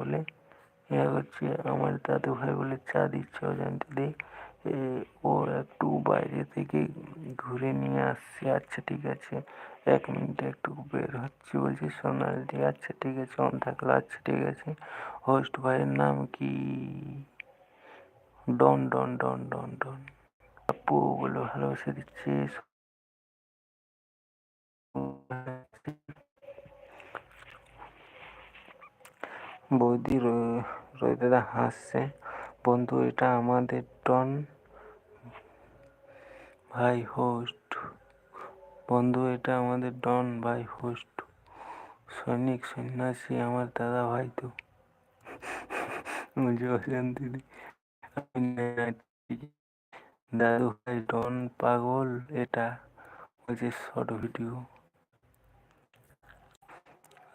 বলে করছে। আমার দাদু ভাই বলে চা দিচ্ছে অজান্তে দিয়ে। ও একটু বাইরে থেকে ঘুরে নিয়ে আসছে। আচ্ছা ঠিক আছে, 1 মিনিটে একটু বের হচ্ছে বলছে সোনালি। আচ্ছা ঠিক আছে, অন থাকলো। আচ্ছা ঠিক আছে। হোস্ট ভাইয়ের নাম কি? ডন ডন ডন ডন ডন। আপু বলে ভালোবাসা দিচ্ছে। বৌদি রোহিতদা হাসছে। বন্ধু এটা আমাদের ডন ভাই হোস্ট। বন্ধু এটা আমাদের ডন ভাই হোস্ট। সৈনিক সন্ন্যাসী আমার দাদা ভাই তো। मुझे অশান্তি নেই। দাদু ভাই ডন পাগল। এটা বলছে শর্ট ভিডিও।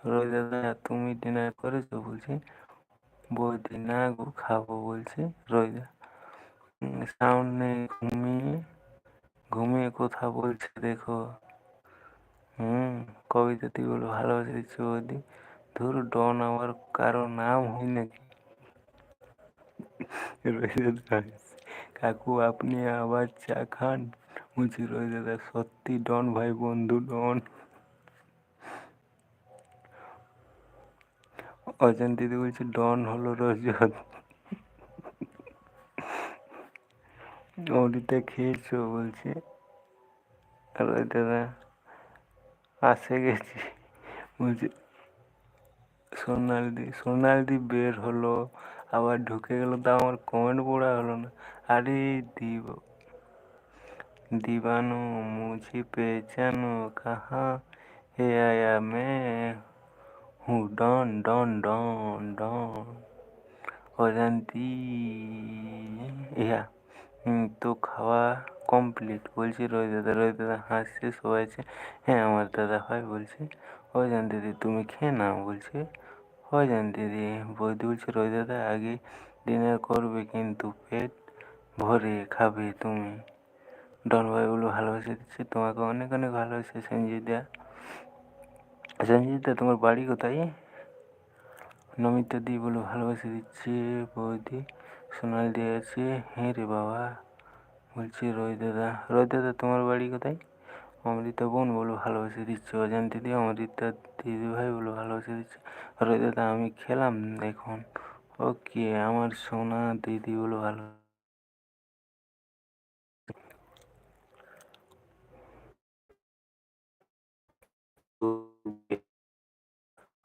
রোজ দাদা তুমি ডিনার করেছো বলছে। বৌদি না গো খাবো বলছে। রোজা সাউন্ড নেই, ঘুমিয়ে ঘুমিয়ে কথা বলছে দেখো। কবিতা তুই বলে ভালোবাসা দিচ্ছে বৌদি। ধুর ডন আমার কারো নাম হয় নাকি? কাকু আপনি আবার চা খান? বলছি রোজ দাদা সত্যি ডন ভাই বন্ধু ডন। অজান দিদি বলছে ডন হলো রজত। অমৃতা খেয়েছো বলছে। রোজ দাদা আসে গেছি বলছে। সোনালি বের হলো আবার ঢুকে গেল, তা আমার কমেন্ট পড়া হলো না। আরে दीवानो मुझे पहचानो कहाँ है आया मैं हूँ डॉन डॉन डॉन डॉन অজান্তি। ইয়া তো খাওয়া কমপ্লিট বলছি। রোজ দাদা হাসছে সবাইছে। হ্যাঁ আমার দাদা ভাই বলছে। অজান দিদি তুমি খেয়ে নাও বলছে। অজান দিদি বৌদি বলছে রোজ দাদা আগে ডিনার করবে কিন্তু পেট ভরে খাবে তুমি। ডন ভাই বলে ভালোবাসা দিচ্ছে। তোমাকে অনেক অনেক ভালোবাসে সঞ্জিতা। সঞ্জিতা তোমার বাড়ি কোথায়? নমিতা দি বলে ভালোবাসা দিচ্ছে। বৌদি সোনাল দিয়ে আছে। হ্যাঁ রে বাবা বলছি। রোজ দাদা তোমার বাড়ি কোথায়? অমৃতা বোন বলে ভালোবাসা দিচ্ছে। অজান দিদি অমৃতা দিদি ভাই বলে ভালোবাসা দিচ্ছে। রোজ দাদা আমি খেলাম এখন। ওকে আমার সোনা দিদি বলে ভালো।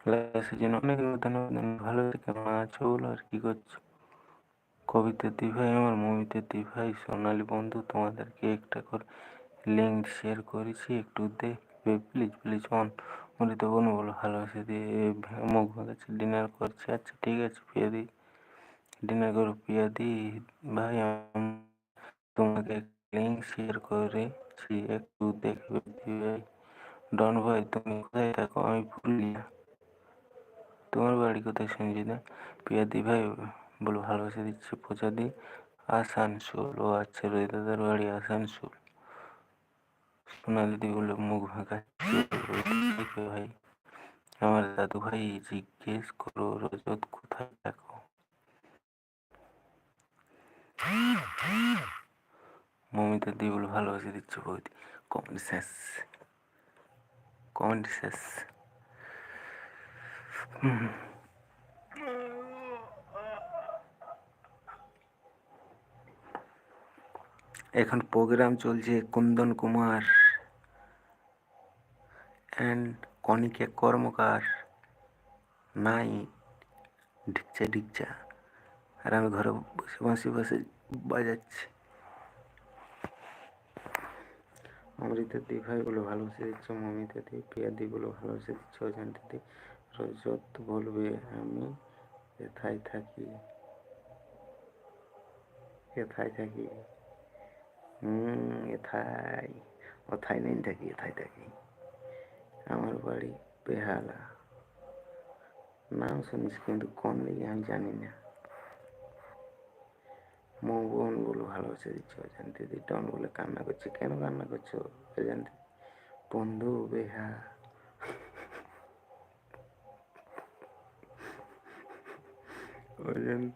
ক্লাসের জন্য অনেক ধন্যবাদ। ভালো কেমন আছো বলো আর কি করছো? কবিতা দি ভাই আমার, মমিতা দি ভাই, সোনালি বন্ধু তোমাদেরকে একটা করে লিঙ্ক শেয়ার করেছি, একটু দেখবে প্লিজ প্লিজ। অমৃত বোন বলো ভালোবাসা দিয়ে মুখ ভাঙাচ্ছে। ডিনার করছে। আচ্ছা ঠিক আছে পিয়াদি ডিনার করো। পিয়াদি ভাই তোমাকে লিঙ্ক শেয়ার করেছি, একটু দেখবে ভাই। ডন ভাই তুমি কোথায় থাকো? আমি পুরুলিয়া। তোমার বাড়ি কোথায় সঞ্জিতা? পিয়াদি ভাই বলো ভালোবাসা দিচ্ছে। প্রজাদি আসানসোল। ও আচ্ছা রোহিত দাদার বাড়ি আসানসোল। সোনালি বলে মুখ ভাঙাচ্ছে। ভাই আমার দাদু ভাই জিজ্ঞেস করো রজত কোথায় থাকো। মমিতা দি বলে ভালোবাসা দিচ্ছে। বৌদি কমেন্ট শেষ। কমেন্ট শেষ। এখন প্রোগ্রাম চলছে কুন্দন কুমার অ্যান্ড কনিকে কর্মকার নাইট ঢিকচা ঢিকচা। আর আমি ঘরে বসে বসে বসে বাজাচ্ছি। অমৃতা দি ভাই বলে ভালোবাসে দিচ্ছে। মমিতা দি প্রিয়া দি বলে ভালোবাসে দিচ্ছে। অজান্তি দি রজত বলবে আমি এথায় থাকি। এথায় থাকি এথায় ওথায় নেই থাকি, এথায় থাকি। আমার বাড়ি বেহালা। নাম শুনিস কিন্তু কোন দিকে আমি জানি না। মৌবন বলে ভালোবাসা দিচ্ছে। অজান্তি দি ডন বলে কান্না করছে। কেন কান্না করছো অজান্তি? বন্ধু বেহা ওই জন্য